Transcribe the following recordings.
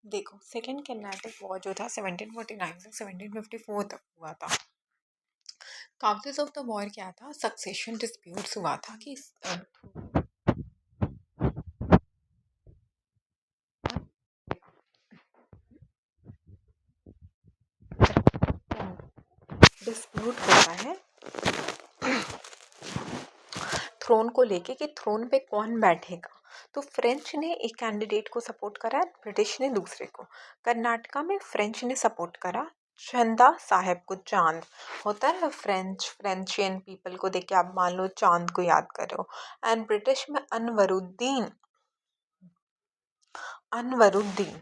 देखो, second Carnatic war जो था 1749 से 1754 तक हुआ था। काउंसिल्स ऑफ द वॉर क्या था, सक्सेशन डिस्प्यूट्स हुआ था कि डिस्प्यूट होता है थ्रोन को लेके कि थ्रोन पे कौन बैठेगा। तो फ्रेंच ने एक कैंडिडेट को सपोर्ट करा, ब्रिटिश ने दूसरे को। कर्नाटका में फ्रेंच ने सपोर्ट करा चंदा साहेब को। चांद होता है ना, फ्रेंचियन पीपल को देख के आप मान लो चांद को याद करो। एंड ब्रिटिश में अनवरुद्दीन अनवरुद्दीन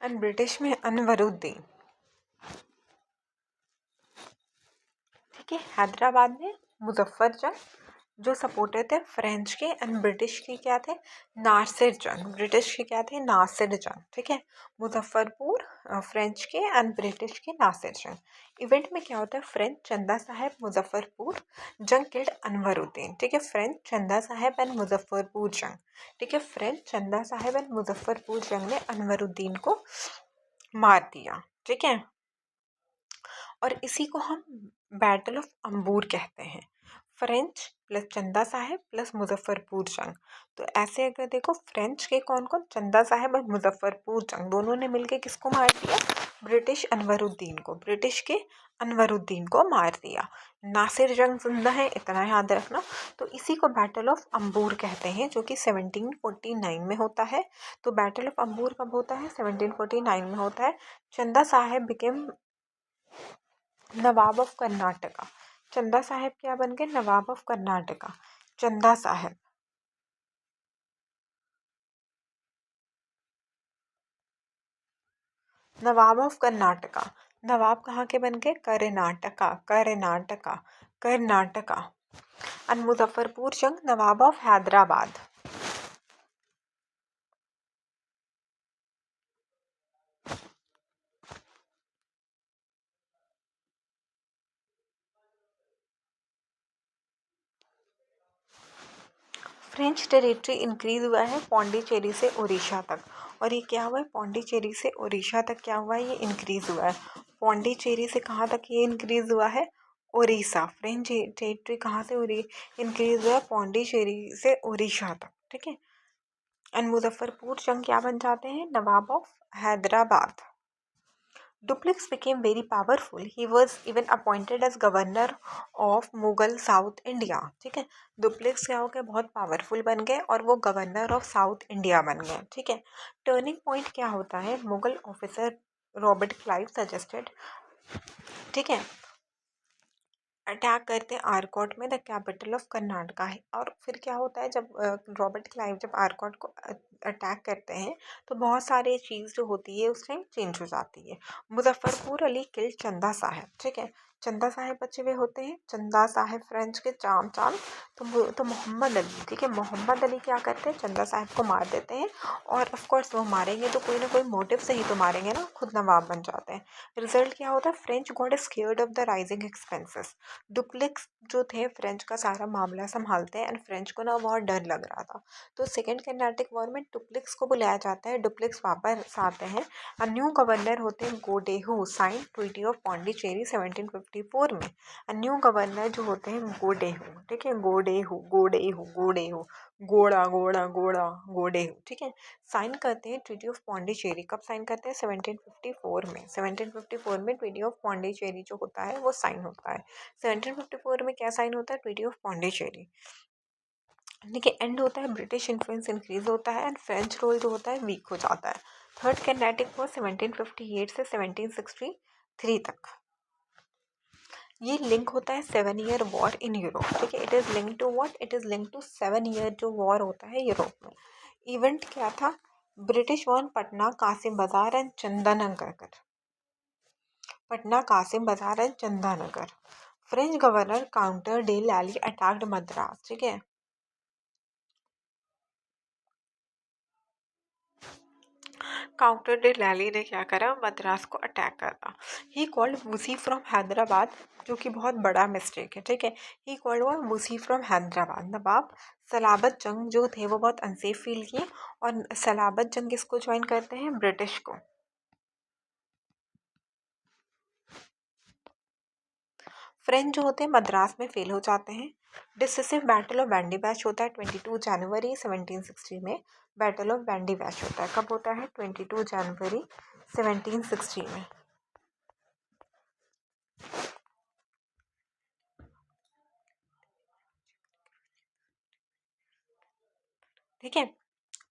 एंड ब्रिटिश में अनवरुद्दीन। ठीक है, हैदराबाद में मुजफ्फर जंग जो सपोर्टर थे फ्रेंच के, एंड ब्रिटिश के क्या थे, नासिर जंग। ब्रिटिश के क्या थे, नासिर जंग। ठीक है, मुजफ्फरपुर फ्रेंच के एंड ब्रिटिश के नासिर जंग। इवेंट में क्या होता है, फ्रेंच चंदा साहब मुजफ्फरपुर जंग किल्ड अनवरुद्दीन। ठीक है, फ्रेंच चंदा साहब एंड मुजफ्फरपुर जंग। ठीक है, फ्रेंच चंदा साहब एंड मुजफ्फरपुर जंग ने अनवरुद्दीन को मार दिया। ठीक है, और इसी को हम बैटल ऑफ अंबूर कहते हैं। फ्रेंच प्लस चंदा साहब प्लस मुजफ्फरपुर जंग। तो ऐसे अगर देखो, फ्रेंच के कौन कौन, चंदा साहब और मुजफ्फरपुर जंग, दोनों ने मिलके किसको मार दिया, ब्रिटिश अनवरुद्दीन को। ब्रिटिश के अनवरुद्दीन को मार दिया। नासिर जंग जिंदा है, इतना याद रखना। तो इसी को बैटल ऑफ अंबूर कहते हैं, जो कि 1749 में होता है। तो बैटल ऑफ अंबूर कब होता है, 1749 में होता है। चंदा साहब बिकेम नवाब ऑफ कर्नाटका। चंदा साहब क्या बन गए, नवाब ऑफ कर्नाटका। चंदा साहब नवाब ऑफ कर्नाटका। नवाब कहाँ के बन गए, Karnataka Karnataka Karnataka. And Muzaffarpur Jung Nawab of Hyderabad. French territory increase हुआ है पौंडीचेरी से उड़ीसा तक। और ये क्या हुआ है, पौंडीचेरी से उड़ीसा तक क्या हुआ है, ये इंक्रीज हुआ है। पौंडीचेरी से कहाँ तक ये इंक्रीज हुआ है, उड़ीसा। फ्रेंच टेरिटरी कहाँ से इंक्रीज हुआ है, पौंडीचेरी से उड़ीसा तक। ठीक है, एंड मुजफ्फरपुर जंग क्या बन जाते हैं, Nawab of Hyderabad. Dupleix became very powerful. He was even appointed as governor of Mughal south India. ठीक है, डुप्लेक्स क्या हो गए, बहुत पावरफुल बन गए और वो गवर्नर ऑफ साउथ इंडिया बन गए। ठीक है, टर्निंग पॉइंट क्या होता है, Mughal officer Robert Clive suggested, ठीक है, अटैक करते हैं आरकोट में, द कैपिटल ऑफ कर्नाटका है। और फिर क्या होता है, जब रॉबर्ट क्लाइव जब आरकोट को अटैक करते हैं, तो बहुत सारी चीज़ जो होती है उस टाइम चेंज हो जाती है। मुजफ्फरपुर अली किल चंदा साहब। ठीक है, चंदा साहब बचे हुए होते हैं, चंदा साहब फ्रेंच के चाम चाम। तो मोहम्मद अली, ठीक है, मोहम्मद अली क्या करते हैं, चंदा साहब को मार देते हैं। और ऑफ कोर्स वो मारेंगे तो कोई ना कोई मोटिव से ही तो मारेंगे ना, खुद नवाब बन जाते हैं। रिजल्ट क्या होता है, French God scared of the rising expenses. Duplex जो थे फ्रेंच का सारा मामला संभालते हैं, एंड फ्रेंच को ना बहुत डर लग रहा था। तो सेकेंड कर्नाटिक वॉर में डुप्लेक्स को बुलाया जाता है, डुप्लेक्स वापस आते हैं। न्यू गवर्नर होते हैं गोडेहू, साइन ट्रीटी ऑफ पौंडीचेरी 1754 में। न्यू गवर्नर जो होते हैं गोडेहू। ठीक है, गोडेहू गोडेहू गोडेहू, गोड़ा गोड़ा गोड़ा गोडेहू। ठीक है, साइन करते हैं ट्रीटी ऑफ पौंडीचेरी। कब साइन करते हैं, 1754 में। 1754 में ट्रीटी ऑफ पौंडीचेरी जो होता है वो साइन होता है। 1754 में क्या साइन होता है, ट्रीटी ऑफ पौंडीचेरी। देखिए, एंड होता है, ब्रिटिश इन्फ्लुएंस इंक्रीज होता है एंड फ्रेंच रोल जो होता है वीक हो जाता है। थर्ड कर्नाटिक वॉर 1758 से 1763 तक। ये लिंक होता है 7 ईयर वॉर इन यूरोप। ठीक है, it is link to what, it is link to 7 year जो वॉर होता है यूरोप में। इवेंट क्या था, ब्रिटिश वॉन पटना कासिम बाजार एंड चंदननगर। पटना कासिम बाजार and Chandannagar. French governor counter day लैली अटैक्ड मद्रास। ठीक है, काउंटर डे लैली ने क्या करा, मद्रास को अटैक करा। He called Bussy from Hyderabad, जो कि बहुत बड़ा मिस्टेक है, ठीक है। He called Bussy from Hyderabad. Nawab Salabat Jung जो थे वो बहुत अनसेफ फील किए, और सलाबत जंग किसको ज्वाइन करते हैं, ब्रिटिश को। फ्रेंच जो होते हैं मद्रास में फेल हो जाते हैं। Decisive battle of bandy batch होता है 22 जनवरी 1760 में। बैटल ऑफ बैंडी बैच होता है, कब होता है, 22 जनवरी 1760 में। ठीक है,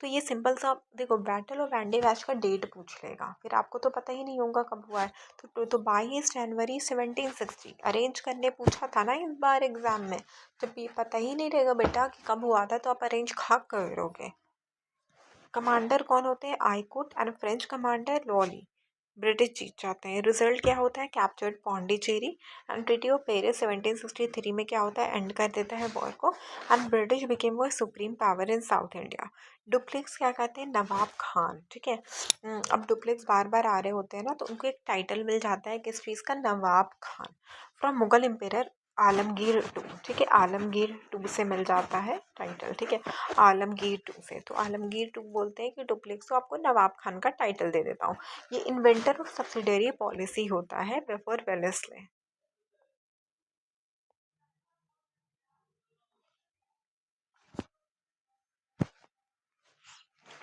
तो ये सिंपल सा देखो, बैटल ऑफ बैंडी बैच का डेट पूछ लेगा, फिर आपको तो पता ही नहीं होगा कब हुआ है। तो 22 जनवरी 1760 अरेंज करने पूछा था ना इस बार एग्जाम में। जब ये पता ही नहीं रहेगा बेटा कि कब हुआ था, तो आप अरेंज खाक करोगे। कमांडर कौन होते हैं, Eyre Coote and French commander Lally. British जीत जाते हैं। रिजल्ट क्या होता है, captured Pondicherry. And treaty of Paris 1763 में क्या होता है, एंड कर देता है वॉर को। एंड ब्रिटिश बिकेम वो supreme power in south India. Duplex क्या कहते हैं, नवाब खान, ठीक है। अब डुप्लेक्स बार बार आ रहे होते हैं ना, तो उनको एक टाइटल मिल जाता है किस चीज़ का, Nawab Khan. From Mughal empire Alamgir two, ठीक है, आलमगीर टू से मिल जाता है टाइटल, ठीक है, आलमगीर टू से। तो आलमगीर टू बोलते हैं कि डुप्लेक्स को आपको नवाब खान का टाइटल दे देता हूँ। ये इन्वेंटर ऑफ सब्सिडरी पॉलिसी होता है बिफोर वेलेस्ले।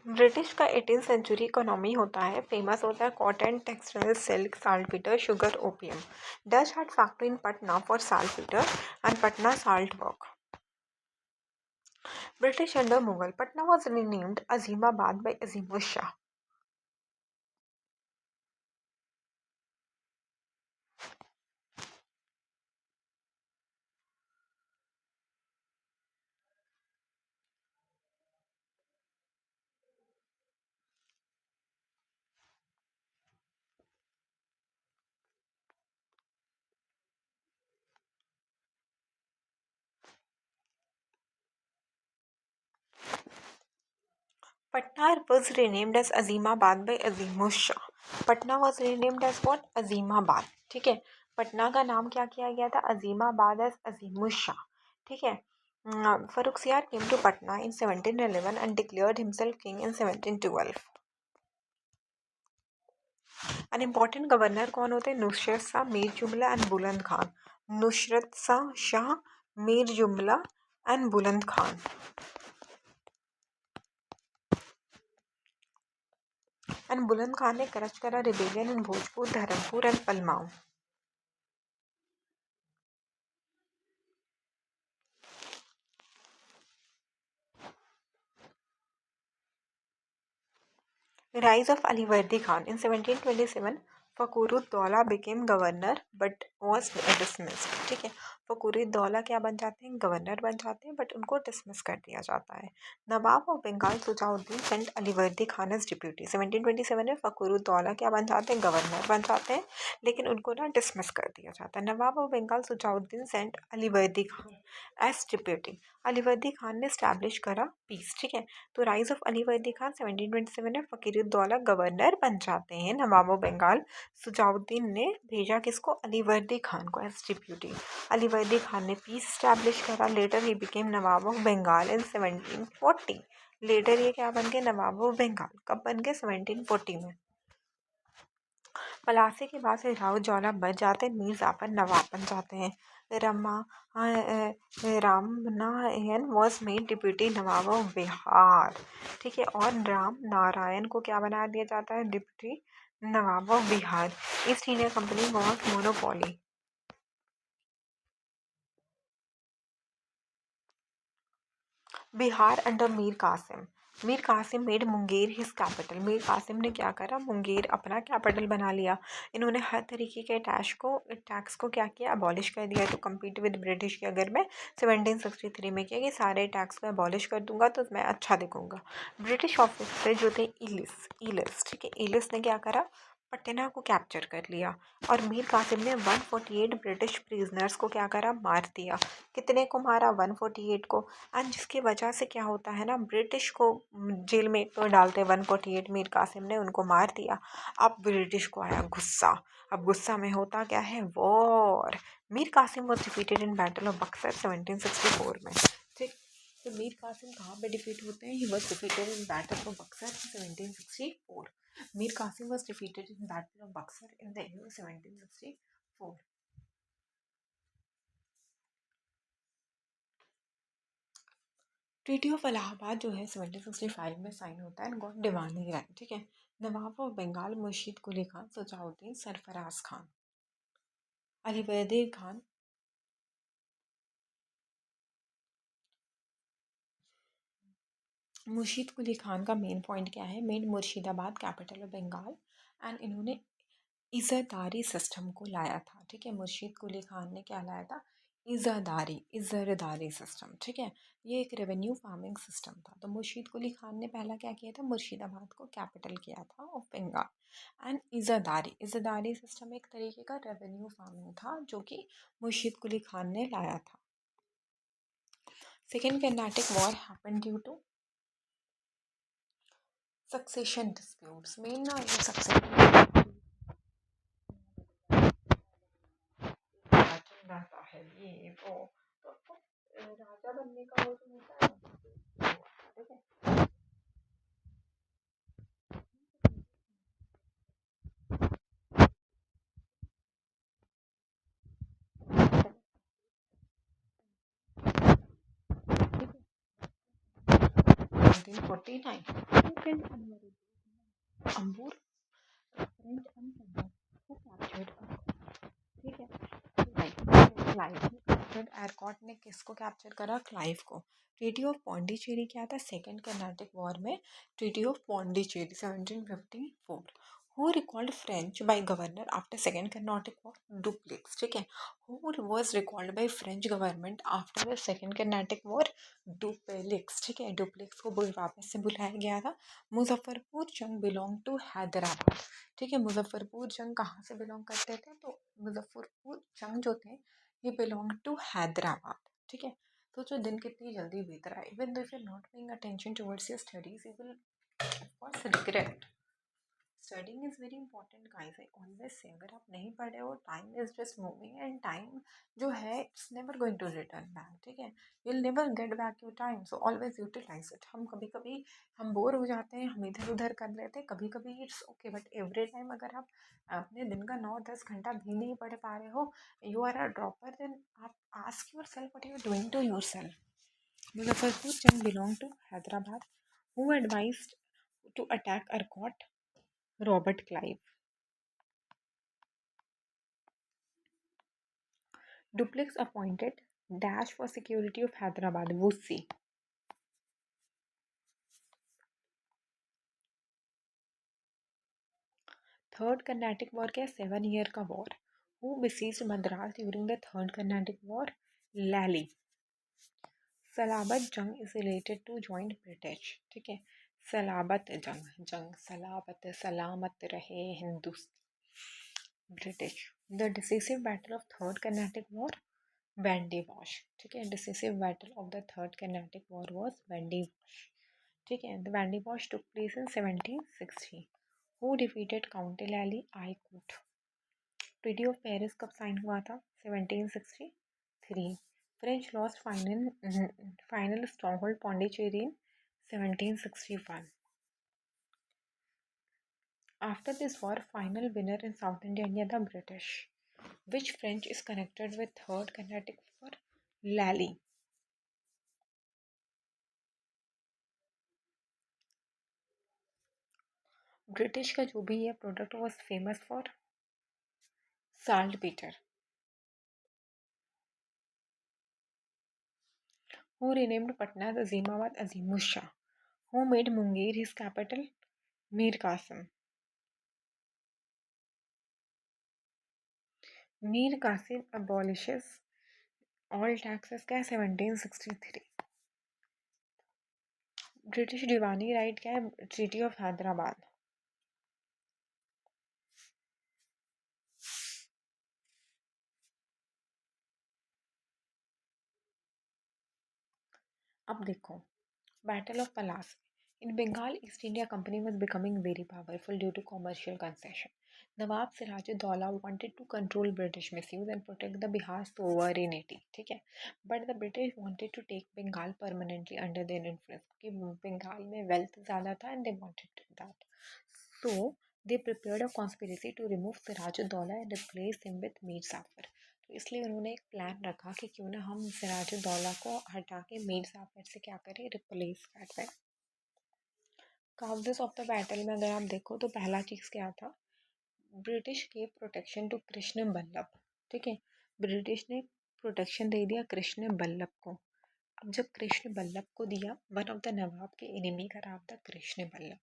ब्रिटिश का 18th सेंचुरी इकोनॉमी होता है, फेमस होता है cotton, textile, silk, saltpetre, sugar, opium. Dutch had factory in Patna for saltpeter and Patna salt work. British under Mughal, Patna was renamed Azimabad by Azimur Shah. Patna was renamed as Azimabad by Azimur Shah. Patna was renamed as what? Azimabad. ठीक है, पटना का नाम क्या किया गया था, Azimabad as अजीमुर Shah. ठीक है, फरुखसियार came to Patna in 1711 and declared himself king in 1712. An important governor कौन होते हैं, नुसरत शाह, मीर जुमला एंड बुलंद खान। नुसरत शाह, मीर जुमला एंड बुलंद खान। एंड बुलंद खान ने करच करा rebellion in Bhojpur, Dharampur and Palamau. Rise of Alivardi Khan. In 1727, Fakhruddaula became governor but was dismissed. ठीक है, फ़खरुद्दौला क्या बन जाते हैं, गवर्नर बन जाते हैं, बट उनको डिसमिस कर दिया जाता है। Nawab of Bengal Shujauddin sent Alivardi Khan as deputy. 1727 में फ़खरुद्दौला क्या बन जाते हैं, गवर्नर बन जाते हैं, लेकिन उनको ना डिसमिस कर दिया जाता है। Nawab of Bengal Shujauddin sent Alivardi Khan as deputy. Alivardi Khan ने स्टैब्लिश करा पीस, ठीक है। तो राइज ऑफ अलीवर्दी खान 1727 में फ़खरुद्दौला गवर्नर बन जाते हैं। नवाब ऑफ बंगाल सुजाउद्दीन ने भेजा किसको, अलीवर्दी खान को एज डिप्यूटी। अलीवर्दी खान ने पीस स्टैब्लिश करा। Later he became Nawab of Bengal in 1740। Later ये क्या बन गए, नवाब ऑफ बंगाल। कब बन गए, 1740 में। पलासी के बाद से राव जौला बच जाते हैं, मीर जाफर नवाब बन जाते हैं। Rama Ramnarayan was made deputy Nawab of Bihar, ठीक है। और राम नारायण को क्या बना दिया जाता है, deputy Nawab of Bihar. East India Company was monopoly. Bihar under Mir Qasim. Mir Qasim made Munger his capital. Mir Qasim ने क्या करा, मुंगेर अपना कैपिटल बना लिया। इन्होंने हर तरीके के टैक्स को क्या किया, अबॉलिश कर दिया। टू कम्पीट विद ब्रिटिश के अगर मैं 1763 में किया कि सारे टैक्स को अबॉलिश कर दूंगा तो मैं अच्छा दिखूंगा। ब्रिटिश ऑफिसर जो थे इलिस, ठीक है, इलिस ने क्या करा, पटना को कैप्चर कर लिया और मीर कासिम ने 148 ब्रिटिश प्रिजनर्स को क्या करा, मार दिया। कितने को मारा, 148 को। एंड जिसकी वजह से क्या होता है ना, ब्रिटिश को जेल में तो डालते 148, मीर कासिम ने उनको मार दिया। अब ब्रिटिश को आया गुस्सा। अब गुस्सा में होता क्या है, war. Mir Qasim was defeated in battle of Buxar 1764 में। ठीक। तो मीर कासिम कहाँ पे डिफीट होते हैं, he was defeated in battle of Buxar 1764। Mir Qasim was defeated in Battle of Buxar in the year 1764. Treaty of Allahabad जो है 1765 में साइन होता है, गॉट दीवानी रैंक। ठीक है। नवाब ऑफ बंगाल मुर्शीद कुली खान, सजाउद्दीन, सरफराज खान, अलीवर्दी खान। मुर्शीद कुली खान का मेन पॉइंट क्या है, main Murshidabad capital of Bengal, and इन्होंने इज़ादारी सिस्टम को लाया था। ठीक है। मुर्शीद कुली खान ने क्या लाया था, इज़रदारी सिस्टम। ठीक है। ये एक रेवेन्यू फार्मिंग सिस्टम था। तो मुर्शीद कुली खान ने पहला क्या किया था, मुर्शिदाबाद को कैपिटल किया था ऑफ बंगाल। एंड इज़ादारी सिस्टम एक तरीके का रेवेन्यू फार्मिंग था जो कि मुर्शीद कुली खान ने लाया था। Second Carnatic war happen due to succession disputes. Main ना ये सक्सेशन रहता है, ये तो राजा बनने का वो जो होता है ना, ठीक है। 1949 फ्रेंच अंबूर, फ्रेंच अनसंडर को कैप्चर्ड। ठीक है। क्लाइव एरकॉट ने किसको कैप्चर करा, क्लाइव को। ट्रीटी ऑफ पौंडीचेरी क्या था, सेकेंड कर्नाटिक वॉर में treaty of Pondicherry 1754। Who recalled French by governor after second Carnatic war, Dupleix. ठीक है। Who was recalled by French government after the second Carnatic war, Dupleix. ठीक है। Duplex को वापस से बुलाया गया था। Muzaffarpur Jung belong to Hyderabad. ठीक है। मुजफ्फरपुर जंग कहाँ से बिलोंग करते थे, तो मुजफ्फरपुर जंग जो थे ये बिलोंग टू हैदराबाद। ठीक है। तो जो दिन कितनी जल्दी बीत रहा है, even though if you not paying attention towards your studies, you will of course regret. Studying is very important guys, I always say, अगर आप नहीं पढ़ रहे हो, time is just moving and time जो है it's never going to return back. ठीक है। You will never get back your time, so always utilize it. हम कभी कभी हम बोर हो जाते हैं, हम इधर उधर कर लेते हैं, कभी कभी it's okay, but every time अगर आप अपने दिन का 9-10 घंटा भी नहीं पढ़ पा रहे हो, you are a dropper, then आप ask yourself what you are doing to yourself. Muzaffarpur Jung belong to Hyderabad. Who advised to attack Arcot, Robert Clive. Duplex appointed Dash for security of Hyderabad, Wussy. Third Carnatic War क्या, 7 year का war. Who besieged Madras during the Third Carnatic War? Lally. Salabat जंग is related to joint British. ठीक है। सलाबत जंग सलाबत, सलामत रहे Hindustan, British. The decisive battle of third Carnatic war, bandy wash. ठीक है। Decisive battle of the third Carnatic war was bandy wash. ठीक है। The bandy wash took place in 1760। Who defeated county लैली, आई कूट। ट्रीटी ऑफ पेरिस कब sign हुआ था, 1763। French lost final stronghold Pondicherry in 1761। After this war, final winner in South India the British. Which French is connected with Third Carnatic War? Lally. British का जो भी ये product was famous for salt Peter. Who renamed Patna as Azimabad, Azimus Shah? Who made Munger his capital? Mir Qasim. Mir Qasim abolishes all taxes क्या है, 1763। British दीवानी right क्या है, treaty of Hyderabad. अब देखो, battle of Plassey. In Bengal, East India Company was becoming very powerful due to commercial concession. Nawab Siraj-ud-Daulah wanted to control British misuse and protect the Bihar's sovereignty. ठीक है, but the British wanted to take Bengal permanently under their influence. कि बंगाल में wealth ज़्यादा था and they wanted that. So they prepared a conspiracy to remove Siraj-ud-Daulah and replace him with Mir Jafar. तो इसलिए उन्होंने एक प्लान रखा कि क्यों ना हम सिराजुद्दौला को हटा के मीर जाफर से क्या करें, रिप्लेस कर दें। काउंटर्स ऑफ द बैटल में अगर आप देखो तो पहला चीज़ क्या था, ब्रिटिश के प्रोटेक्शन टू कृष्ण बल्लभ। ठीक है, ब्रिटिश ने प्रोटेक्शन दे दिया कृष्ण बल्लभ को। अब जब कृष्ण बल्लभ को दिया, वन ऑफ द नवाब के एनिमी का नाम था कृष्ण बल्लभ।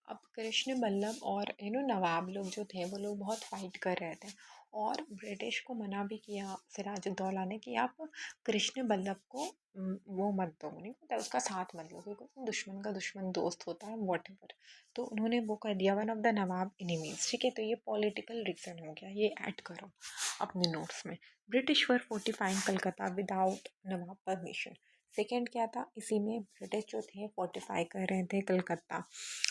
अब कृष्ण बल्लभ और नवाब लोग जो थे वो लोग बहुत फाइट कर रहे थे और ब्रिटिश को मना भी किया सिराजुद्दौला ने कि आप कृष्ण बल्लभ को वो मत दो, नहीं पता उसका साथ मत लो, क्योंकि दुश्मन का दुश्मन दोस्त होता है वॉट एवर। तो उन्होंने वो कर दिया, one of the Nawab enemies. ठीक है, तो ये पॉलिटिकल रीजन हो गया, ये ऐड करो अपने नोट्स में। British were fortifying Calcutta without Nawab permission. Second क्या था, इसी में ब्रिटिश जो थे फोर्टिफाई कर रहे थे कलकत्ता,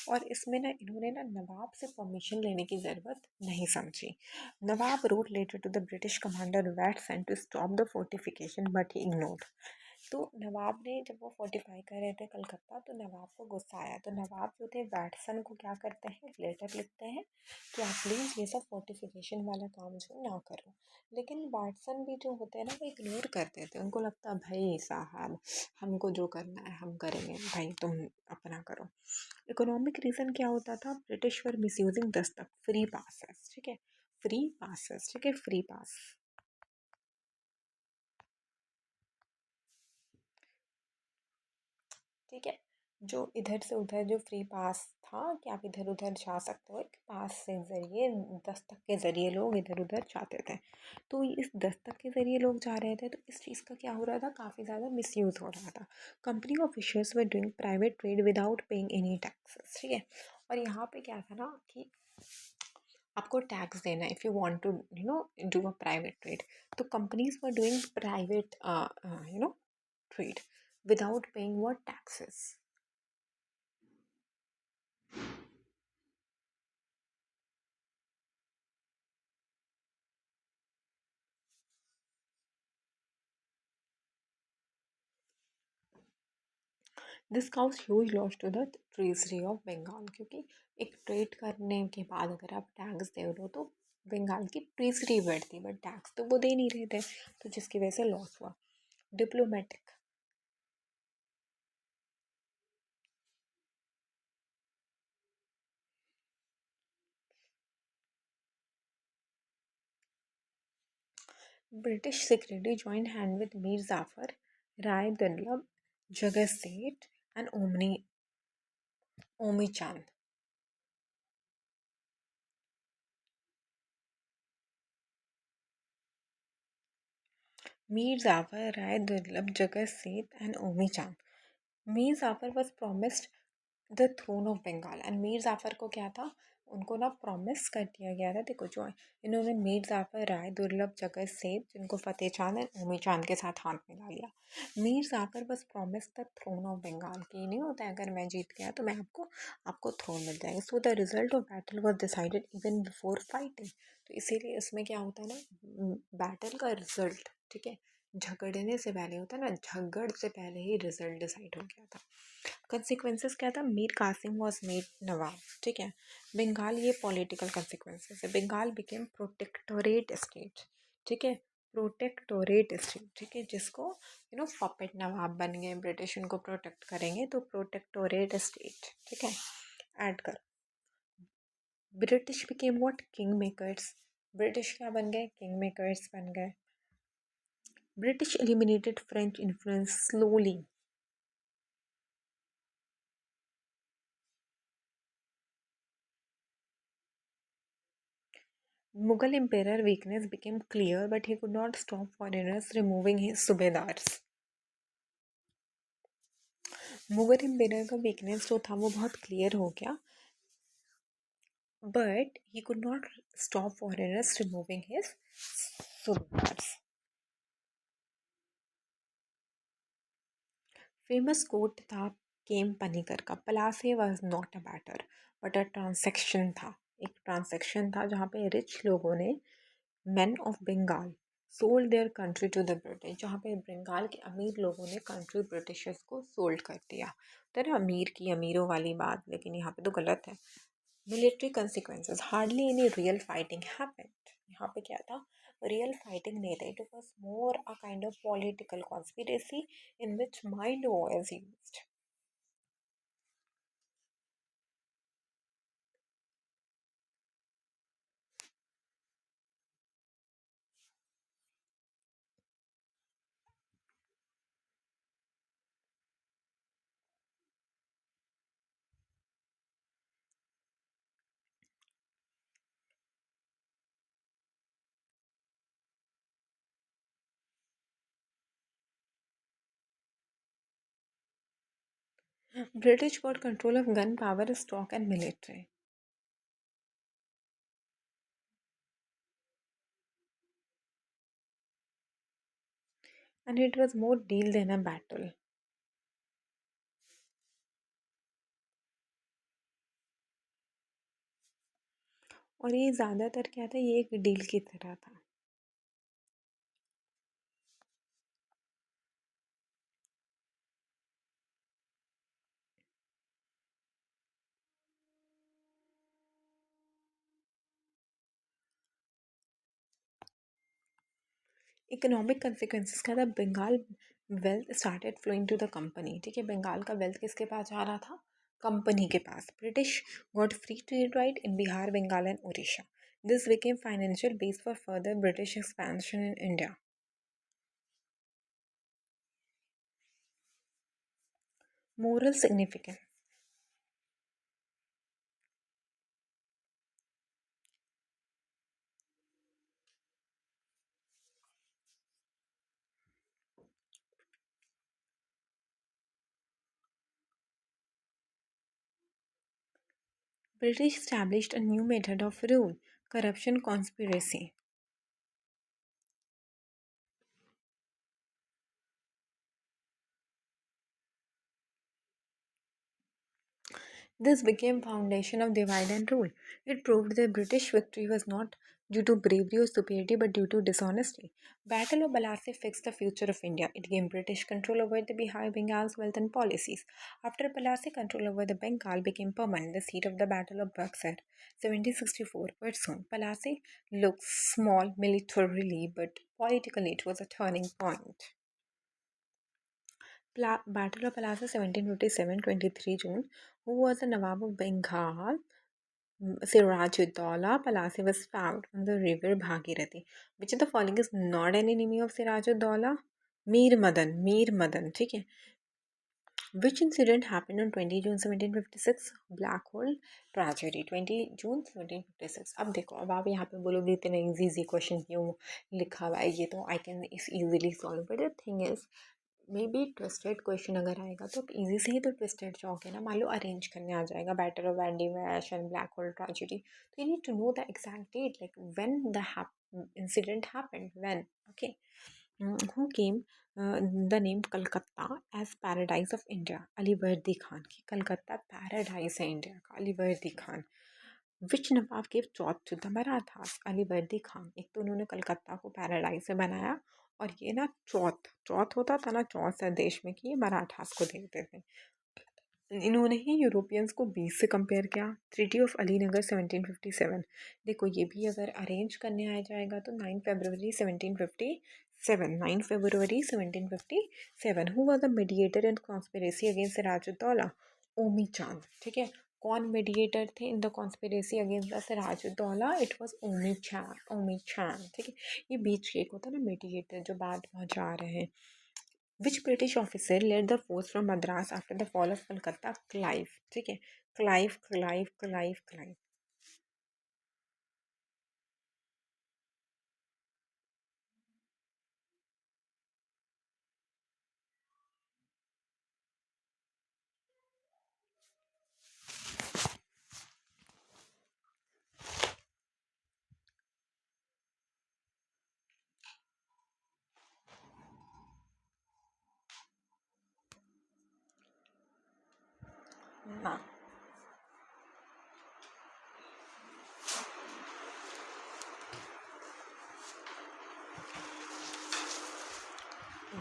और इसमें ना इन्होंने ना नवाब से परमिशन लेने की ज़रूरत नहीं समझी। Nawab wrote letter to the British commander Watt sent to stop the fortification but he ignored. तो नवाब ने जब वो फोर्टिफाई कर रहे थे कलकत्ता तो नवाब को गुस्सा आया, तो नवाब जो थे वैटसन को क्या करते हैं, लेटर लिखते हैं कि आप प्लीज़ ये सब फोर्टिफिकेशन वाला काम जो ना करो। लेकिन वैटसन भी जो होते हैं ना वो इग्नोर करते थे, उनको लगता भाई साहब हमको जो करना है हम करेंगे, भाई तुम अपना करो। इकोनॉमिक रीज़न क्या होता था, British were misusing Dastak, free passes. ठीक है, फ्री पासेस, ठीक है, फ्री पास। ठीक है, जो इधर से उधर जो फ्री पास था कि आप इधर उधर जा सकते हो, एक पास से ज़रिए दस्तक के ज़रिए लोग इधर उधर जाते थे। तो इस दस्तक के ज़रिए लोग जा रहे थे, तो इस चीज़ का क्या हो रहा था, काफ़ी ज़्यादा मिसयूज़ हो रहा था। कंपनी ऑफिशियल्स वर doing private trade without paying any taxes. ठीक है, और यहाँ पे क्या था ना कि आपको टैक्स देना है if you want to do a private trade. तो companies were doing private trade without paying what taxes. This cause huge loss to the treasury of Bengal, क्योंकि एक ट्रेड करने के बाद अगर आप टैक्स दे रहे हो तो बंगाल की ट्रेजरी बढ़ती, बट टैक्स तो वो दे नहीं रहे थे, तो जिसकी वजह से लॉस हुआ। Diplomatic, British secretary join hand with Mir Jafar, Rai Durlabh, Jagat सेठ एंड ओमी चांद। मीर जाफर, राय दुर्लभ, जगत सेठ and Omi Chand. Mir Jafar was promised the throne of Bengal, and Mir Jafar को क्या था, उनको ना प्रॉमिस कर दिया गया था। देखो जो इन्होंने मीर जाफ़र, राय दुर्लभ, जगत सेठ, जिनको फतेह चांद एंड ओमी चांद के साथ हाथ मिला लिया। Mir Jafar was promise the throne of Bengal, की नहीं होता है अगर मैं जीत गया तो मैं आपको आपको थ्रोन मिल जाएगा। So the result of battle was decided even before fighting. तो इसीलिए इसमें क्या होता है ना, बैटल का रिजल्ट, ठीक है, झगड़ने से पहले होता है ना, झगड़ से पहले ही रिजल्ट डिसाइड हो गया था। कंसिक्वेंसेस क्या था, मीर कासिम वॉज मेड नवाब। ठीक है, बंगाल, ये पॉलिटिकल कंसिक्वेंसेस है। Bengal became protectorate state. ठीक है, प्रोटेक्टोरेट स्टेट, ठीक है, जिसको पपेट नवाब बन गए, ब्रिटिश उनको प्रोटेक्ट करेंगे, तो प्रोटेक्टोरेट स्टेट। ठीक है, ऐड कर। British became what, king makers. British क्या बन गए, किंग मेकर्स बन गए। British eliminated French influence slowly. Mughal emperor weakness became clear, but he could not stop foreigners removing his subedars. Mughal empire का वीकनेस जो था वो बहुत क्लियर हो गया, but he could not stop foreigners removing his subedars. Famous quote था केम पनीकर का, Plassey was not a battle but a transaction था। एक ट्रांसेक्शन था जहाँ पे रिच लोगों ने men of Bengal sold their country to the British, जहाँ पे बंगाल के अमीर लोगों ने कंट्री ब्रिटिशर्स को सोल्ड कर दिया। तो ना अमीर की अमीरों वाली बात, लेकिन यहाँ पे तो गलत है। Military consequences, hardly any real fighting happened। यहाँ पे क्या था, रियल फाइटिंग नहीं था, it was more a kind of political conspiracy in which mind was used. British got control of gun power, stock and military, and it was more deal than a battle। और ये ज़्यादातर क्या था, ये एक deal की तरह था। इकोनॉमिक कंसिक्वेंसेस का था, Bengal wealth started flowing to the company. ठीक है, बंगाल का वेल्थ किसके पास जा रहा था, कंपनी के पास। British got free trade right in Bihar, Bengal and Orissa. This became financial base for further British expansion in India. Moral significance, British established a new method of rule, corruption conspiracy। This became foundation of divide and rule. It proved the British victory was not due to bravery or superiority but due to dishonesty. Battle of Balassi fixed the future of India. It gave British control over the Bihar, Bengal's wealth and policies. After Balassi, control over the Bengal became permanent. The seat of the Battle of Buxar, 1764. But soon, Balassi looked small militarily, but politically it was a turning point. Battle of Palasa 1757, 23 June. Who was the Nawab of Bengal? Sirajuddaula. Palasi was found on the river Bhagirathi. Which of the following is not an enemy of Sirajuddaula? Mir Madan. Mir Madan. ठीक है. Which incident happened on 20 June 1756? Black hole tragedy, 20 June 1756। अब देखो, अब आप यहाँ पे बोलोगे इतने इजी क्वेश्चन क्यों लिखा हुआ है, ये तो आई कैन इस easily solve, but the thing is may be twisted question अगर आएगा तो आप इजी से ही तो ट्विस्टेड जाओगे ना। मान लो अरेंज करने आ जाएगा battle of Wandiwash and black hole tragedy, तो you need to know the exact date, like when the incident happened, when. Okay, who came the name Calcutta as paradise of India? Ali Bardi Khan की Calcutta paradise है India का, Ali Vardi Khan. Which nawab gave chauth to the Marathas? Ali Vardi Khan. एक तो उन्होंने कलकत्ता को paradise से बनाया, और ये ना चौथ चौथ होता था ना, चौथ देश में कि ये मराठास को देते थे। इन्होंने ही यूरोपियंस को 20 से कंपेयर किया। Treaty of Alinagar 1757। देखो ये भी अगर अरेंज करने आ जाएगा तो 9 फरवरी 1757, 9 फरवरी 1757। Who was the mediator in conspiracy against Sirajuddaula? Omi Chand. ठीक है, कौन मीडिएटर थे in the conspiracy against the Sirajuddaula? It was Omi Chand, Omi Chand. ठीक है, ये बीच के एक होता है ना मीडिएटर जो बाद पहुंचा रहे हैं। Which British officer led the force from Madras after the fall of Calcutta? Clive। ठीक है, Clive Clive Clive Clive.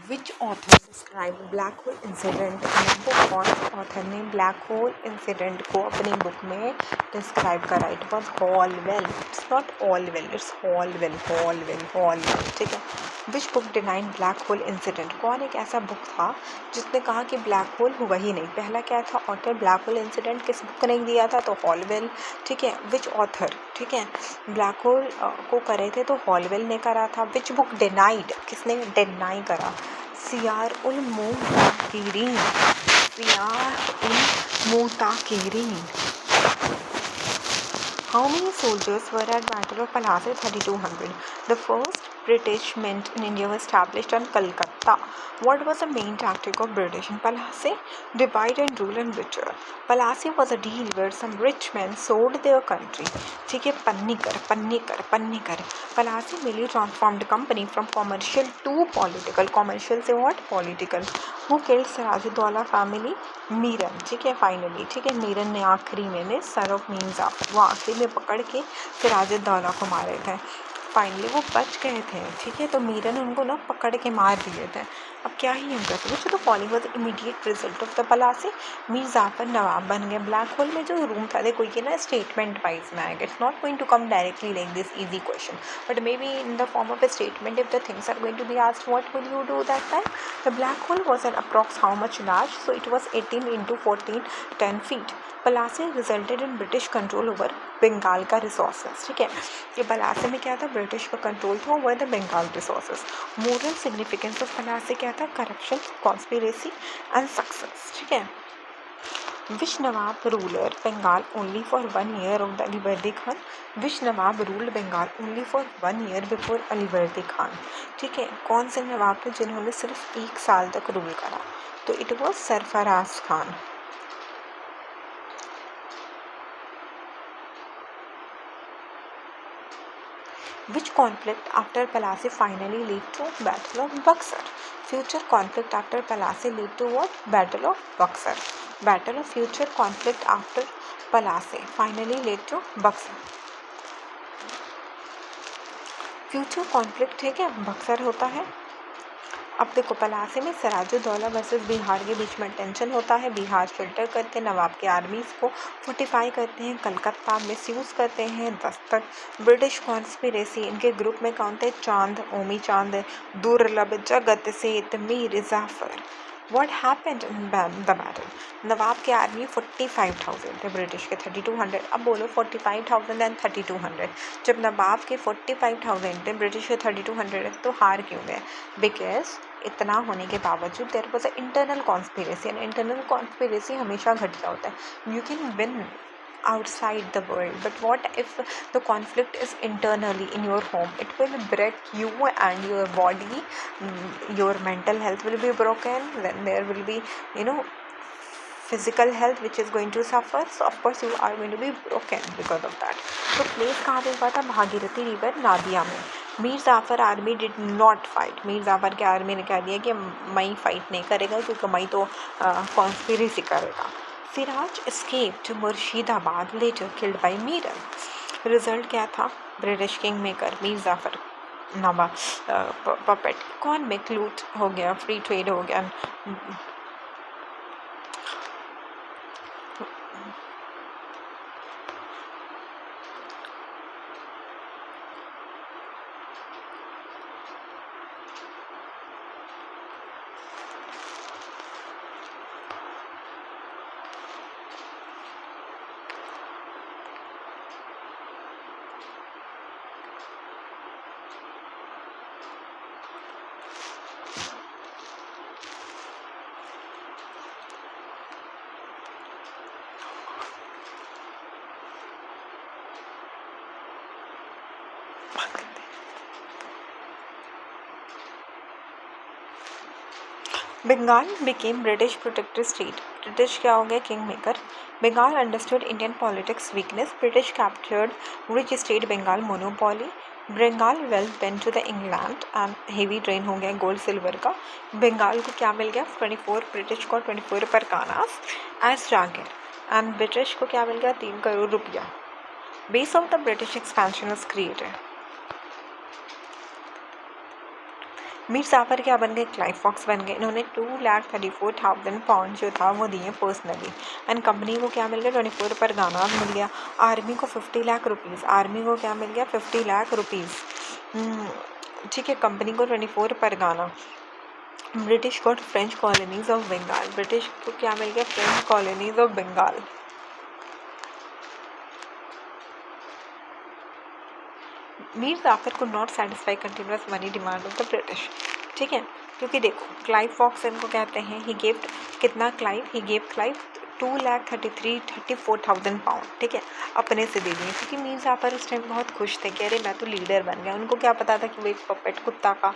Which author describe black hole incident in book? कौन से ऑथर ने ब्लैक होल इंसिडेंट को अपनी बुक में describe करा? It was Holwell. It's not all well, it's Holwell. Holwell. ठीक है. Which book denied black hole incident? कौन एक ऐसा बुक था जिसने कहा कि ब्लैक होल हुआ ही नहीं? पहला क्या था ऑथर? ब्लैक होल इंसिडेंट किस बुक ने दिया था? तो हॉलवेल. ठीक है. विच ऑथर? ठीक है. ब्लैक होल को करे थे तो हॉलवेल ने करा था. विच बुक डिनाइड? किसने डिनाई करा? सियार उल मुताकिरीन. सियार उल मुताकिरीन. How many soldiers were at Battle of Plassey? 3,200. The first British mint in India was established on Calcutta. What was the main tactic of British in Plassey? Divide and rule and withdraw. Plassey was a deal where some rich men sold their country. ठीक है. Panikkar. Plassey merely transformed the company from commercial to political. Commercial से what? Political. Who killed Sirajuddaula family? Meeran. ठीक है. Finally. ठीक है. मीरन ने आखिरी में सर ऑफ मीर जाफर, वो आखिरी में पकड़ के सिराजुद्दौला को मारे थे. फाइनली वो बच गए थे. ठीक है. तो मीरन उनको ना पकड़ के मार दिए थे. अब क्या ही हम करते हैं? तो following was immediate result of the Plassey. Mir Jafar नवाब बन गए. ब्लैक होल में जो रूम था, देखो ये ना स्टेटमेंट वाइज में आएगा. It's not going to come directly like this easy question, but may be in the form of a statement. If the things are going to be asked, what will you do that time? The black hole was an approx how much large? So it was 18 into 14, 10 feet. Plassey resulted in British control over Bengal का resources. ठीक है. ये पलासी में क्या था? British का control था over the Bengal resources. Moral significance of Plassey क्या था? Corruption, conspiracy and success. ठीक है. Which nawab ruler Bengal only for 1 year of the Alivardi Khan? Which nawab ruled Bengal only for 1 year before Alivardi Khan? ठीक है. कौन से नवाब थे जिन्होंने सिर्फ 1 साल तक रूल करा? तो it was Sarfaraz Khan. Which conflict after Plassey finally led to Battle of Buxar? Future conflict after Plassey led to what? Battle of Buxar. Battle of future conflict after Plassey finally led to Buxar. Future conflict ठीक है बक्सर होता है. अब देखो पलासी में Siraj-ud-Daulah versus Bihar के बीच में टेंशन होता है. बिहार शेल्टर करके नवाब के आर्मीज़ को फोर्टिफाई करते हैं. कलकत्ता मिसयूज़ करते हैं. Dastak British conspiracy. इनके ग्रुप में कौन थे? चांद, ओमी चांद, दुर्लभ, जगत सेठ, Mir Jafar. What happened in the battle? नवाब की आर्मी 45,000 थे, ब्रिटिश के 3,200. अब बोलो 45,000 एंड 3,200. जब नवाब के 45,000 थे, ब्रिटिश के 3,200, तो हार क्यों गए? बिकॉज इतना होने के बावजूद there was a internal conspiracy. And internal conspiracy हमेशा घटिया होता है. You can win outside the world, but what if the conflict is internally in your home? It will break you and your body. Your mental health will be broken. Then there will be physical health which is going to suffer. So of course you are going to be broken because of that. तो place कहाँ पे हुआ था? Bhagirathi river Nadia में. Mir Jafar army did not fight. Mir Jafar के army ने कह दिया कि मई फाइट नहीं करेगा क्योंकि मई तो कॉन्स्पिरेसी करेगा. Siraj escaped to Murshidabad later killed by Miran. Result क्या था? British king maker Mir Jafar nawab puppet. कौन मैक्लूट हो गया, फ्री ट्रेड हो गया. Bengal became British protected state. British क्या हो गया? King maker. Bengal understood Indian politics weakness. British captured rich state Bengal monopoly. Bengal wealth went to the England and heavy drain हो गया गोल्ड सिल्वर का. बंगाल को क्या मिल गया? 24 ब्रिटिश को 24 Parganas as jagir. And British को क्या मिल गया? 3 करोड़ रुपया. Base of the British expansion was created. Mir Jafar क्या बन गए, क्लाइव फॉक्स बन गए। इन्होंने 2,34,000 पाउंड जो था वो दिए पर्सनली। एंड कंपनी को क्या मिल गया, 24 पर गाना मिल गया। आर्मी को 50 लाख रुपीज़, आर्मी को क्या मिल गया, 50 लाख रुपीज़। ठीक है, कंपनी को 24 पर गाना। British got French colonies of Bengal, British को क्या मिल गया, French colonies of Bengal. Mir Jafar को not satisfy continuous money demand of the British. ठीक है, क्योंकि देखो क्लाइव फॉक्स इनको कहते हैं, ही गेव कितना, Clive he gave Clive 2,34,000 pound. ठीक है, अपने से दे दिए, क्योंकि मीर जाफर उस टाइम बहुत खुश थे कि अरे मैं तो लीडर बन गया। उनको क्या पता था कि वो एक पपेट कुत्ता का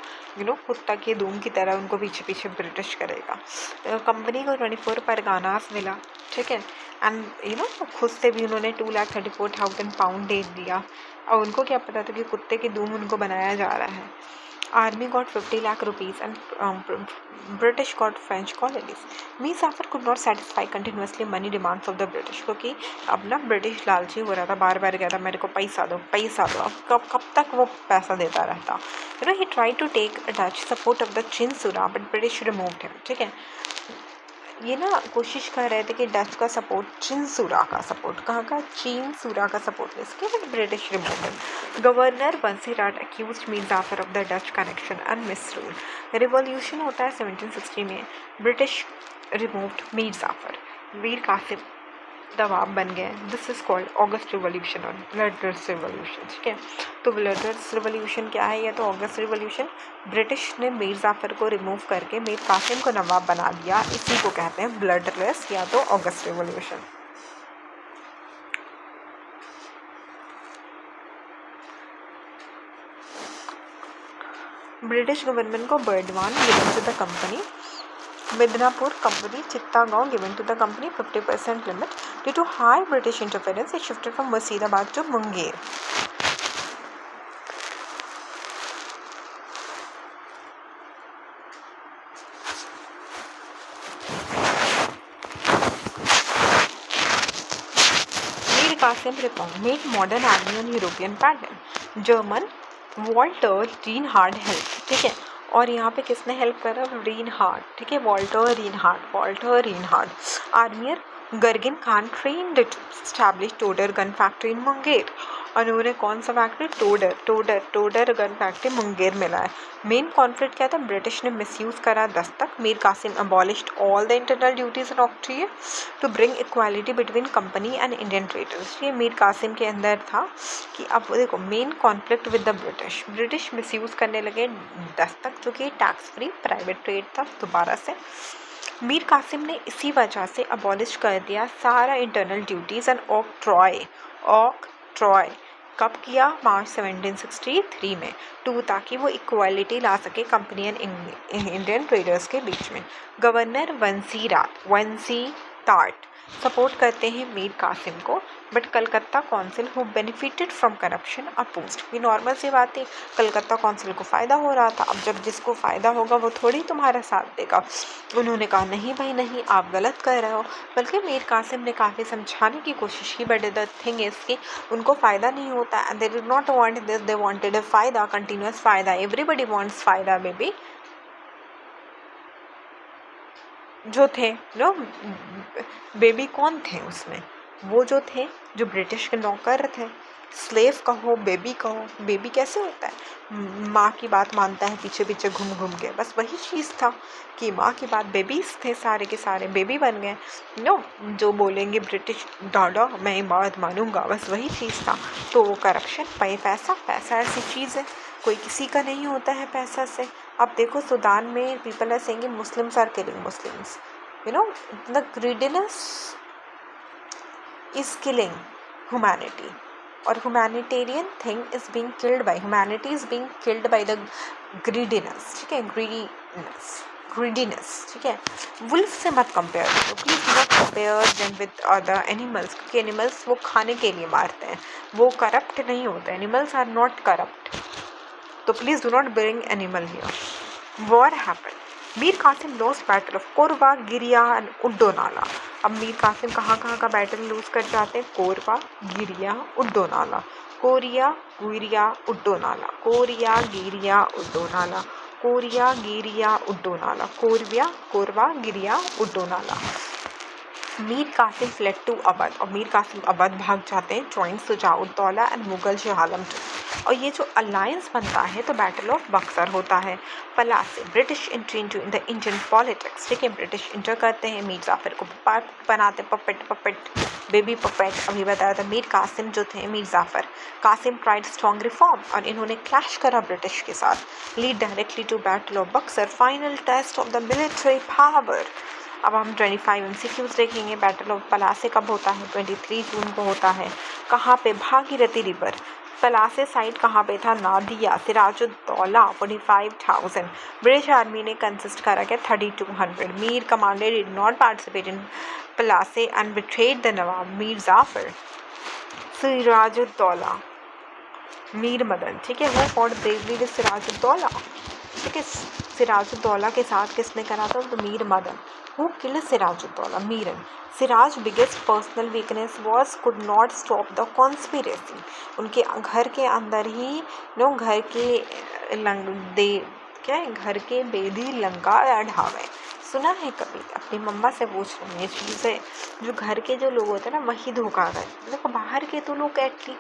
कुत्ता के धूम की तरह उनको पीछे पीछे ब्रिटिश करेगा। कंपनी को 24 पर गानास मिला। ठीक है, एंड खुद से भी उन्होंने 2,34,000 पाउंड दे दिया। और उनको क्या पता था कि कुत्ते की धूम उनको बनाया जा रहा है। Army got 50 lakh rupees and British got French colonies. Mir Jafar could not satisfy continuously money demands of the British, क्योंकि अब ना ब्रिटिश लालची हो रहा था, बार बार कहता मेरे को पैसा दो पैसा दो। अब कब तक वो पैसा देता रहता। He try to take Dutch support of the Chinsurah but British removed him. ठीक है, ये ना कोशिश कर रहे थे कि डच का सपोर्ट, चिनसुरा का सपोर्ट, कहाँ का, चिनसुरा का सपोर्ट ले सके, but British remove him. Governor Vansittart accuse Mir Jafar of the Dutch connection and misrule. Revolution होता है 1760 में, ब्रिटिश रिमूव्ड मीर जाफर, मीर कासिम दबाव बन गए। This is called August revolution और ब्लडर्स रिवॉल्यूशन। ठीक है, तो ब्लडर्स रिवॉल्यूशन क्या है, या तो ऑगस्ट रिवॉल्यूशन। ब्रिटिश ने मीर जाफर को रिमूव करके मीर कासिम को नवाब बना दिया, इसी को कहते हैं ब्लडलेस या तो ऑगस्ट रिवॉल्यूशन। ब्रिटिश गवर्नमेंट को Burdwan given to the company, Midnapore company, Chittagong given to the company 50% limit. Due to high British interference, it shifted from Murshidabad to Munger. Mir Qasim made modern army on European pattern. German Walter Reinhard helped. ठीक है, और यहाँ पे किसने help करा, Reinhardt. ठीक है, Walter Reinhardt. आर्मियर गर्गिन खान ट्रेन्ड एस्टैब्लिश टोडर गन फैक्ट्री इन मुंगेर। और उन्होंने कौन सा फैक्ट्री, टोडर गन फैक्ट्री मुंगेर में लाया। मेन कॉन्फ्लिक्ट क्या था, ब्रिटिश ने मिसयूज़ करा dastak. Mir Kasim abolished all the internal duties in Austria to bring equality between company and Indian traders. ये मीर कासिम के अंदर था कि अब देखो main conflict with the British misuse करने लगे दस्तक, जो कि टैक्स फ्री प्राइवेट ट्रेड था दोबारा से। मीर कासिम ने इसी वजह से अबॉलिश कर दिया सारा इंटरनल ड्यूटीज़ एंड ऑक ट्रॉय। कब किया, मार्च 1763 में, ताकि वो इक्वालिटी ला सके कंपनी एंड इंडियन ट्रेडर्स के बीच में। गवर्नर वंसी ताट सपोर्ट करते हैं मीर कासिम को, but Calcutta council who benefited from corruption opposed. ये नॉर्मल सी बात है, कलकत्ता काउंसिल को फ़ायदा हो रहा था। अब जब जिसको फ़ायदा होगा वो थोड़ी तुम्हारा साथ देगा। उन्होंने कहा नहीं भाई नहीं, आप गलत कर रहे हो। बल्कि मीर कासिम ने काफ़ी समझाने की कोशिश की, बट द थिंग इज़ कि उनको फ़ायदा नहीं होता and they did not want this, they wanted a फ़ायदा, कंटिन्यूस फ़ायदा। एवरीबडी वांट्स फ़ायदा बेबी। जो थे नो बेबी कौन थे उसमें, वो जो थे जो ब्रिटिश के नौकर थे। स्लेव कहो बेबी कहो, बेबी कैसे होता है, माँ की बात मानता है पीछे पीछे घूम घूम के, बस वही चीज़ था कि माँ की बात, बेबीज थे सारे के सारे बेबी बन गए। नो जो बोलेंगे ब्रिटिश डाडा मैं बात मानूंगा, बस वही चीज़ था। तो वो करप्शन, पैसा ऐसी चीज़ है, कोई किसी का नहीं होता है पैसा से। अब देखो सूडान में people are saying Muslims are killing Muslims, the greediness is killing humanity, और humanitarian thing is being killed by, humanity is being killed by the greediness। ठीक है, greediness ठीक है। वुल्फ से मत कंपेयर करो, please not compare them with other animals, क्योंकि animals वो खाने के लिए मारते हैं, वो करप्ट नहीं होते। एनिमल्स आर नॉट करप्ट, तो please do not bring animal here. War happen, Mir Kasim lost battle of कोरबा, गिरिया एंड उड्डोनाला। अब मीर कासिम कहाँ का बैटल लूज कर जाते हैं, कोरबा, गिरिया, उड्डोनाला। Korea Giria उड्डोनाला, Korea Giria Udhuanala, Katwa Giria Udhuanala. Mir Kasim fled to Awadh, और मीर कासिम अवध भाग जाते हैं, join Shujauddaula and Mughal Shah Alam too. और ये जो अलायंस बनता है तो बैटल ऑफ बक्सर होता है। Plassey, British entry into the Indian politics, ठीक है, ब्रिटिश इंटर करते हैं, मीर जाफर को बनाते, पपेट बेबी पपेट। अभी बताया था मीर कासिम जो थे, Mir Jafar Kasim tried strong reform, और इन्होंने क्लैश करा ब्रिटिश के साथ। Lead directly to battle of Buxar, final test of the military power. अब हम 25 MCQs देखेंगे। बैटल ऑफ पलासे कब होता है? 23 जून को होता है। कहाँ पे? भागीरथी रिवर। पलासे साइड कहाँ पे था? नादिया। सिराजुद्दौला 45,000। ब्रिटिश आर्मी ने कंसिस्ट करा क्या? 3200। Mir commander did not participate in Plassey and betrayed the nawab Mir Jafar. Sirajuddaula, Mir Madan, ठीक है, वो फॉर ब्रेवरी विद सिराजुद्दौला, ठीक है। सिराजुद्दौला के साथ किसने करा था? तो Mir Madan. Who killed Sirajuddaula? Miran. Siraj biggest personal weakness was could not stop the conspiracy. उनके घर के अंदर ही घर के घर के बेदी लंका ढावे। सुना है कभी? अपनी मम्मा से पूछ रही हूँ ये चीज़ें। जो घर के जो लोग होते हैं ना, वही धोखा गए। देखो बाहर के तो लोग at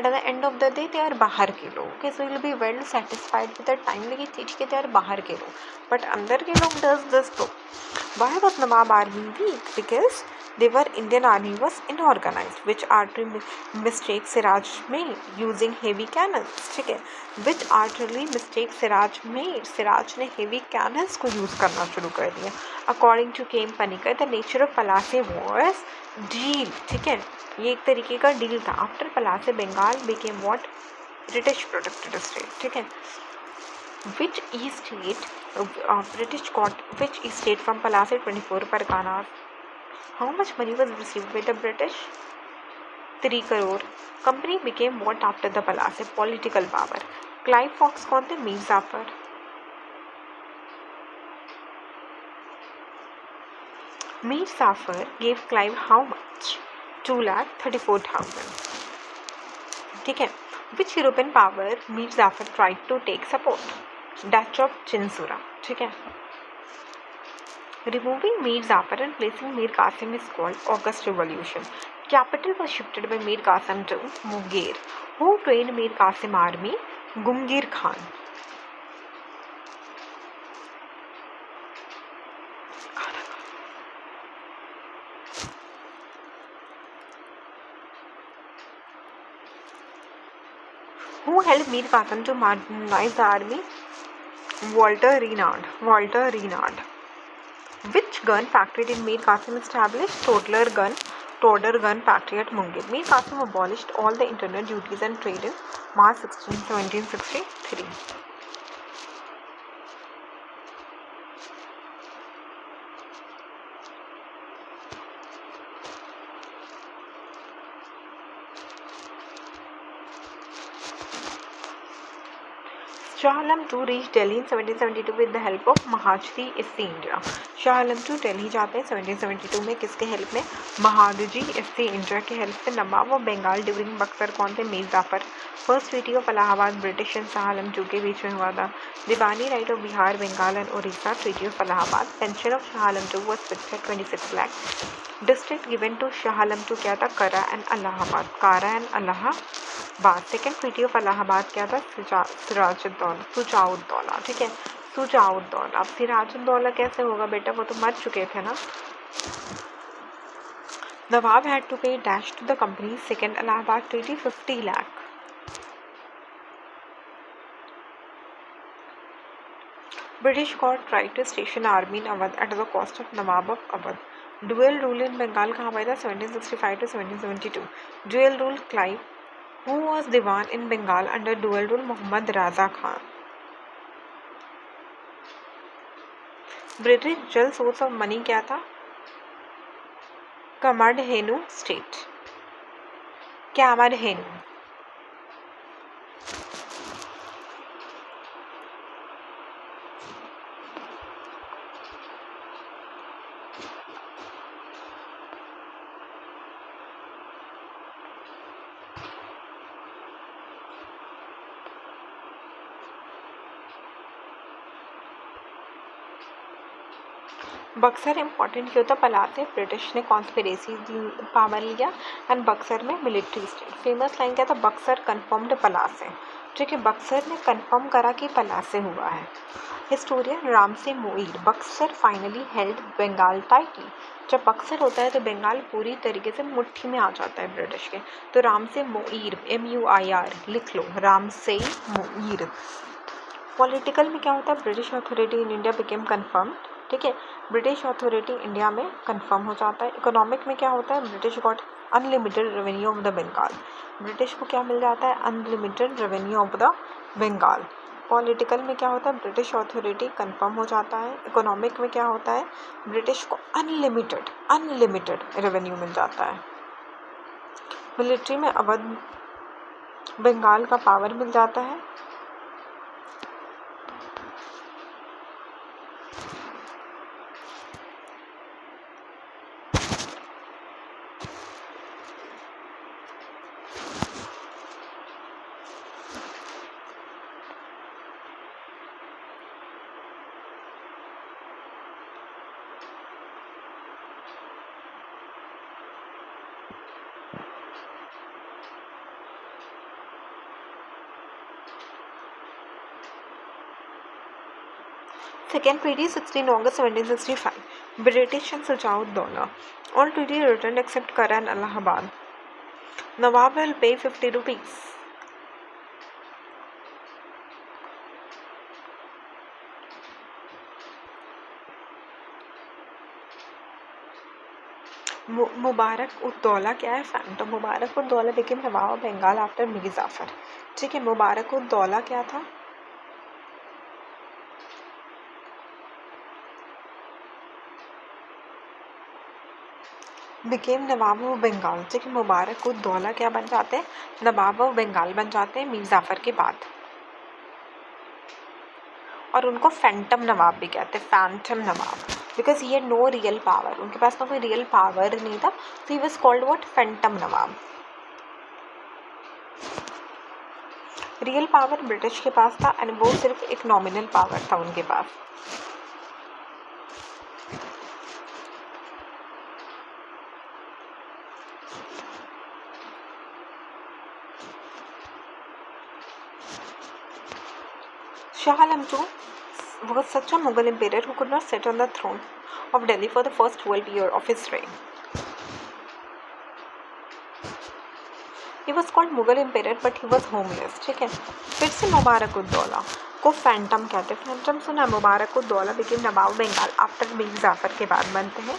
the end of the day they are बाहर के लोग, okay, so will be well satisfied with the time, लेकिन ठीक है, दे आर बाहर के लोग, बट अंदर के लोग डज दिस तो। Why was Nawab army weak? Because they were Indian army was inorganized, which artillery mistake Siraj made using heavy cannons, ठीक है। Which artillery mistake Siraj made? Siraj ने heavy cannons को यूज़ करना शुरू कर दिया। According to K. M. Panikkar, the nature of Palase was deal, ठीक है, ये एक तरीके का डील था। After Palase, Bengal became what? British protected state, ठीक है। Which east state British got which east state from Palase 24 Parganas? How much money was received by the British? 3 crore. Company became what after the Palase? Political power. Clive Fox कौन थे? Mir Jafar. Mir Jafar gave Clive how much? 2,34,000, ठीक है। Which European power Mir Jafar tried to take support? Dutch of Chinsurah, ठीक है। Removing Mir Jafar and placing Mir Kasim is called August revolution. Capital was shifted by Mir Kasim to Munger. Who trained Mir Kasim army? गुमगीर Khan. Who helped Mir Kasim to marginalize the army? Walter Renard. Which gun factory did Mir Qasim establish? Toder gun factory at Munger. Mir Qasim abolished all the internal duties and trade in March 16, 1763. Shah Alam II reached Delhi in 1772 with the help of Mahadji Scindia. Shah Alam II Delhi जाते हैं 1772 में, किसके help में? Mahadji Scindia के help से। Nawab of Bengal during Buxar कौन थे? Mir Jafar. First treaty of Allahabad British and Shah Alam II के बीच में हुआ था। Diwani right of Bihar, Bengal and Orissa, treaty of Allahabad. Pension of Shah Alam II was fixed at 26 lakh. District given to Shah Alam II क्या था? कारा and Allahabad. Second treaty of Allahabad क्या था? सुजाउद्दौला, ठीक है, सुजाउद्दौला। सिराजुद्दौला कैसे होगा बेटा? वो तो मर चुके थे ना। Nawab had to pay dash to the company second Allahabad treaty 50 lakh. British court tried to station army in Awadh at the cost of Nawab of Awadh. Dual rule in Bengal कहाँ पर था? 1765 to 1772. Dual rule Clive. Who was Diwan in Bengal under dual rule? Muhammad Raza Khan. British जल source of money क्या था? कामरहेनु state, कामरहेनु। Buxar important क्यों था? पलास से British ने कॉन्स्पिरेसी पावर लिया एंड बक्सर में मिलिट्री स्टेट। फेमस लाइन क्या था? बक्सर कन्फर्म्ड पलास से। ठीक है, बक्सर ने कन्फर्म करा कि पलास से हुआ है। Historian Ramsay Muir, Buxar finally held Bengal tightly. जब बक्सर होता है तो बंगाल पूरी तरीके से मुट्ठी में आ जाता है ब्रिटिश के। तो राम से मोईर, MUIR लिख लो, राम से मोईर। पॉलिटिकल में क्या होता है? British authority in India became confirm. ठीक है, ब्रिटिश अथॉरिटी इंडिया में कन्फर्म हो जाता है। इकोनॉमिक में क्या होता है? British got unlimited revenue of the Bengal. British को क्या मिल जाता है? Unlimited revenue of the Bengal. Political में क्या होता है? ब्रिटिश अथॉरिटी कन्फर्म हो जाता है। इकोनॉमिक में क्या होता है? ब्रिटिश को अनलिमिटेड रेवेन्यू मिल जाता है। मिलिट्री में अवध बंगाल का पावर मिल जाता है। Second treaty 16 August 1765. British and Sajauddaulah. All treaty returned except Kara and Allahabad. Nawab will pay 50 rupees. मुबारक उद्दौला क्या है? Phantom. Mubarak Uddaula became Nawab of Bengal after Mir Jafar. ठीक है, मुबारक उद्दौला क्या था? Became Nawab of Bengal. ठीक है, मुबारक उद्दौला क्या बन जाते हैं? नवाब ऑफ बंगाल बन जाते हैं मीर जाफर के बाद। और उनको फैंटम नवाब भी कहते हैं, phantom nawab, because he had no real power. उनके पास ना कोई रियल पावर नहीं था, तो he was called what? Phantom nawab. Real power British के पास था एंड वो सिर्फ एक नॉमिनल पावर था उनके पास। Shah Alam II was such a Mughal emperor who could not sit on the throne of Delhi for the first 12 years of his reign. He was called Mughal emperor but he was homeless. ठीक है, फिर से मुबारक उद्दौला को Phantom कहते हैं। Phantom सुना? मुबारक Uddaula became नवाब Bengal after Mir Jafar के बाद बनते हैं।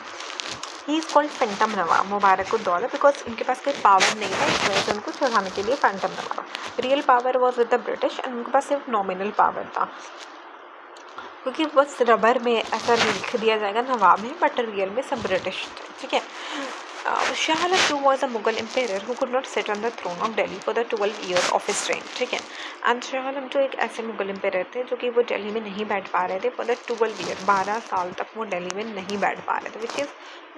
He is called Phantom Nawab, Mubarak ud-Daula, because इनके पास कोई पावर नहीं था, इस वजह से उनको चढ़ाने के लिए Phantom nawab. Real power was with the British and उनके पास सिर्फ नॉमिनल पावर था, क्योंकि बस रबर में ऐसा लिख दिया जाएगा नवाब है, बट रियल में सब ब्रिटिश थे। ठीक है, Shah Alam II was a Mughal emperor who could not sit on the throne of Delhi for the 12 years of his reign. ठीक है, एंड शाह आलम II एक ऐसे मुगल एम्पायर थे जो कि वो दिल्ली में नहीं बैठ पा रहे थे फॉर द 12 ईयर, 12 साल तक वो दिल्ली में नहीं बैठ पा रहे थे, which is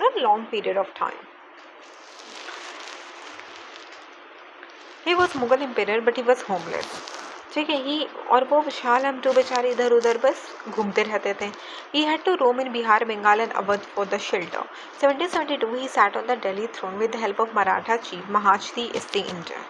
not long period of time. He was Mughal empire but he was homeless. ठीक है, ही और वो शाह आलम II बेचारे इधर उधर बस घूमते रहते थे। He had to roam in Bihar, Bengal and Awadh for the shelter. 1772 he sat on the Delhi throne with the help of Maratha chief Mahadji Scindia.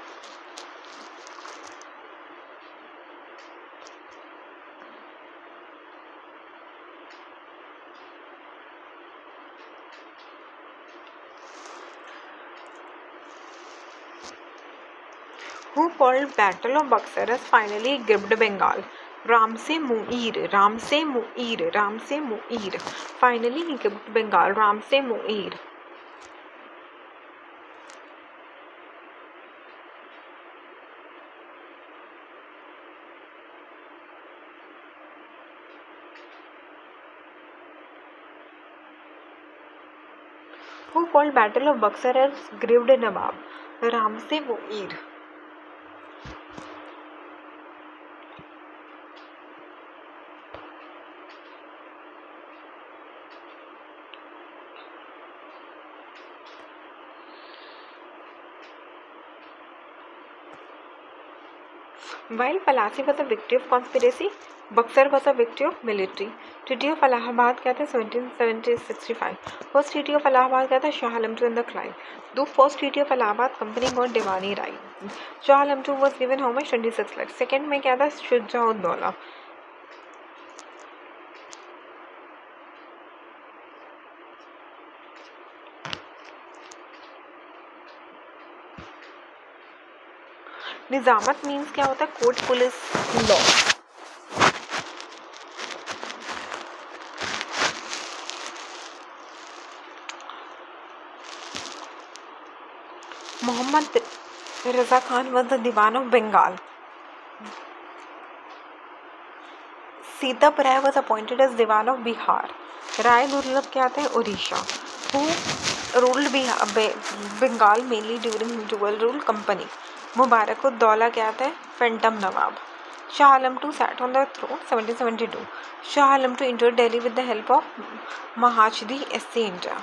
Who called Battle of Buxar has finally gripped Bengal. Ramsay Muir, Ramsay Muir, Ramsay Muir, finally he gripped Bengal, Ramsay Muir. Who called Battle of Buxar as gripped Nawab? Ram से मुईर। While Palasi was a victory of conspiracy, Buxar was a victory of military. Treaty of Allahabad क्या था 1765. First Treaty of Allahabad क्या था Shah Alam II and the Clive. The first Treaty of Allahabad company got Diwani Rai. Shah Alam II was given how much 26 lakhs. Second में क्या था शुजाउद्दौला. निजामत means क्या होता है court police law. Mohammad Raza Khan was the diwan of Bengal. Shitab Rai was appointed as diwan of Bihar. Rai Durlabh क्या थे Orissa. Who ruled Bengal mainly during dual rule company. Mubarakuddaula क्या थे phantom nawab. Shah Alam II sat on the throne 1772. Shah Alam II entered Delhi with the help of Mahachdi Essay India.